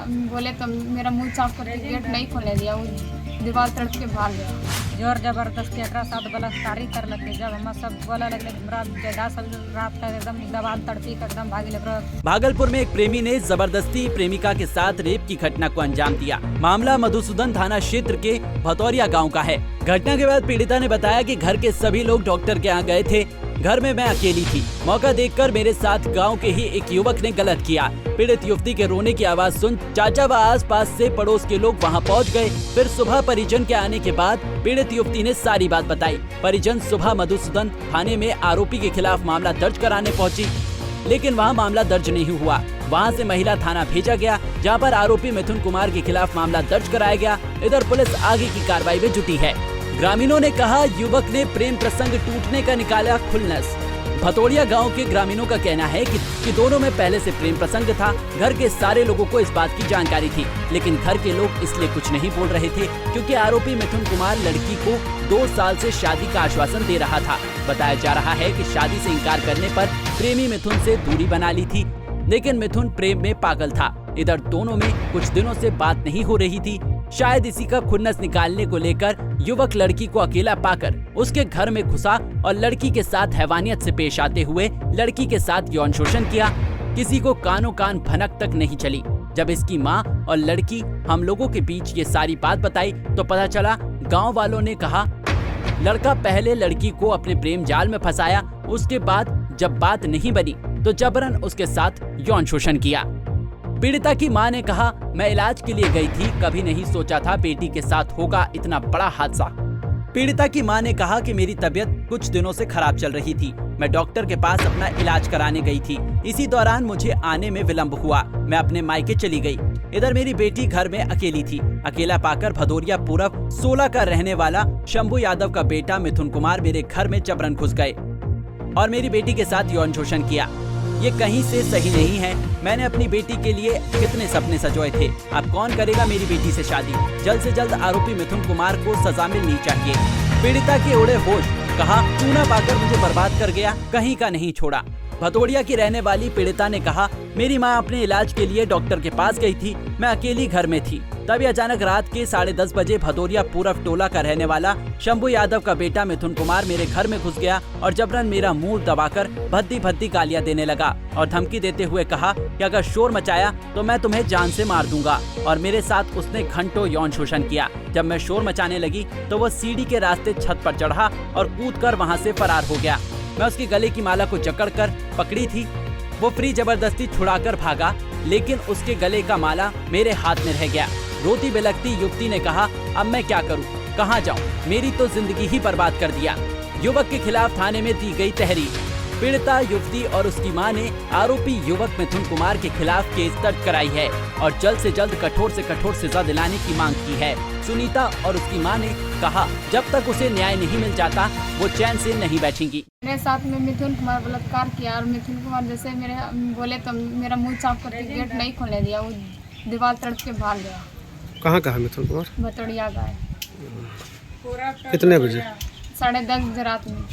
बोले तो मेरा मुंह चाप करके गेट नहीं खोलने दिया, वो दीवार तड़प के भाग गया। जोर जबरदस्ती एकरा साथ बलात्कारी कर लगे। जब हम सब बोला लगले हमरा जगह सब रात का एकदम दीवार तड़पी के एकदम भागी लग। भागलपुर में एक प्रेमी ने जबरदस्ती प्रेमिका के साथ रेप की घटना को अंजाम दिया। मामला मधुसूदन थाना क्षेत्र के भतौरिया गांव का है। घटना के बाद पीड़िता ने बताया कि घर के सभी लोग डॉक्टर के यहाँ गए थे, घर में मैं अकेली थी। मौका देखकर मेरे साथ गांव के ही एक युवक ने गलत किया। पीड़ित युवती के रोने की आवाज सुन चाचा व आसपास से पड़ोस के लोग वहां पहुंच गए। फिर सुबह परिजन के आने के बाद पीड़ित युवती ने सारी बात बताई। परिजन सुबह मधुसूदन थाने में आरोपी के खिलाफ मामला दर्ज कराने पहुंची, लेकिन वहां मामला दर्ज नहीं हुआ। वहां से महिला थाना भेजा गया, जहां पर आरोपी मिथुन कुमार के खिलाफ मामला दर्ज कराया गया। इधर पुलिस आगे की कार्रवाई में जुटी है। ग्रामीणों ने कहा युवक ने प्रेम प्रसंग टूटने का निकाला खुलस। भतौरिया गांव के ग्रामीणों का कहना है कि दोनों में पहले से प्रेम प्रसंग था। घर के सारे लोगों को इस बात की जानकारी थी, लेकिन घर के लोग इसलिए कुछ नहीं बोल रहे थे क्योंकि आरोपी मिथुन कुमार लड़की को 2 साल से शादी का आश्वासन दे रहा था। बताया जा रहा है कि शादी से इनकार करने पर प्रेमी मिथुन से दूरी बना ली थी, लेकिन मिथुन प्रेम में पागल था। इधर दोनों में कुछ दिनों से बात नहीं हो रही थी। शायद इसी का खुन्नस निकालने को लेकर युवक लड़की को अकेला पाकर उसके घर में घुसा और लड़की के साथ हैवानियत से पेश आते हुए लड़की के साथ यौन शोषण किया। किसी को कानों कान भनक तक नहीं चली। जब इसकी मां और लड़की हम लोगों के बीच ये सारी बात बताई तो पता चला गांव वालों ने कहा लड़का पहले लड़की को अपने प्रेम जाल में फंसाया, उसके बाद जब बात नहीं बनी तो जबरन उसके साथ यौन शोषण किया। पीड़िता की मां ने कहा मैं इलाज के लिए गई थी, कभी नहीं सोचा था बेटी के साथ होगा इतना बड़ा हादसा। पीड़िता की मां ने कहा कि मेरी तबीयत कुछ दिनों से खराब चल रही थी। मैं डॉक्टर के पास अपना इलाज कराने गई थी। इसी दौरान मुझे आने में विलंब हुआ। मैं अपने मायके चली गई। इधर मेरी बेटी घर में अकेली थी। अकेला पाकर भदौरिया पूरब 16 का रहने वाला शंभू यादव का बेटा मिथुन कुमार मेरे घर में जबरन घुस गए और मेरी बेटी के साथ यौन शोषण किया। ये कहीं से सही नहीं है। मैंने अपनी बेटी के लिए कितने सपने सजोए थे। अब कौन करेगा मेरी बेटी से शादी। जल्द से जल्द आरोपी मिथुन कुमार को सजा मिलनी चाहिए। पीड़िता के उड़े होश, कहा चूना पाकर मुझे बर्बाद कर गया, कहीं का नहीं छोड़ा। भतौरिया की रहने वाली पीड़िता ने कहा मेरी मां अपने इलाज के लिए डॉक्टर के पास गई थी, मैं अकेली घर में थी। तभी अचानक रात के 10:30 बजे भदौरिया पूरब टोला का रहने वाला शंभू यादव का बेटा मिथुन कुमार मेरे घर में घुस गया और जबरन मेरा मुंह दबाकर भद्दी भद्दी गालियां देने लगा और धमकी देते हुए कहा कि अगर शोर मचाया तो मैं तुम्हें जान से मार दूंगा। और मेरे साथ उसने घंटों यौन शोषण किया। जब मैं शोर मचाने लगी तो वो सीढ़ी के रास्ते छत पर चढ़ा और कूदकर वहां से फरार हो गया। मैं उसकी गले की माला को जकड़कर पकड़ी थी। वो फ्री जबरदस्ती छुड़ाकर भागा, लेकिन उसके गले का माला मेरे हाथ में रह गया। रोती बिलखती युवती ने कहा अब मैं क्या करूं, कहां जाऊं, मेरी तो जिंदगी ही बर्बाद कर दिया। युवक के खिलाफ थाने में दी गई तहरीर। पीड़िता युवती और उसकी मां ने आरोपी युवक मिथुन कुमार के खिलाफ केस दर्ज कराई है और जल्द से जल्द कठोर से कठोर सजा दिलाने की मांग की है। सुनीता और उसकी मां ने कहा जब तक उसे न्याय नहीं मिल जाता वो चैन से नहीं बैठेंगी। मेरे साथ में मिथुन कुमार बलात्कार किया और मिथुन कुमार जैसे मेरे बोले तो मेरा मुंह चाप करके गेट नहीं खोलने दिया, वो दीवार तड़प के भाग गया। कहाँ मिथुन कुमार? भतौरिया गए। कितने बजे? 10:30 रात में।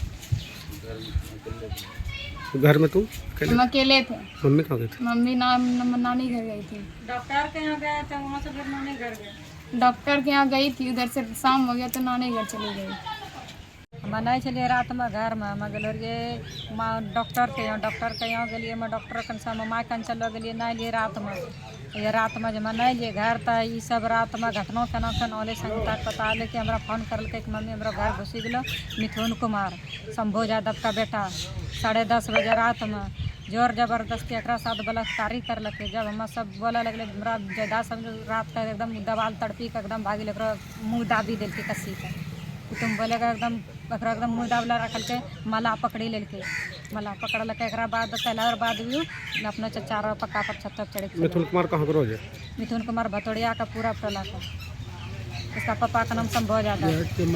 घर में तुम हम अकेले थे। मम्मी कहाँ गई थी? मम्मी नानी घर गई थी। डॉक्टर के यहाँ गए थे, वहाँ से फिर नानी घर गए। डॉक्टर के यहाँ गई थी, उधर से शाम हो गया तो नानी घर चली गई। हम नहीं चलिए रात में घर में हम गलिए डॉक्टर के यहाँ गलिए। मैं डॉक्टर कन से माँ कन चलो गलिए नहीं लिए रात में। ये रात में जब नहीं लिए घर तो ये सब रात में घटना केना कन ओले संगीता पता ले कि हमरा फोन करल कि मम्मी हमरा घर घुसी गलो मिथुन कुमार शंभू यादव का बेटा 10:30 बजे रात में जोर जबरदस्ती एकरा साथ बलात्कारी कर लगे। जब हम सब बोला लगले हमरा ज्यादा सब रात का एकदम दबाल तड़पी के एकदम भागी लग मुँह दाबी दिल के कसी के तुम बोलेगा एकदम मुँह दाबला रखल के मला पकड़ी लेके मला पकड़ल के एक बाद कहला बाद भी अपना चारों पक्का पर छत पर चढ़े। मिथुन कुमार कहाँ रोज है? मिथुन कुमार भतौरिया का पूरा टोला का। इसका पापा का नाम शंभू यादव।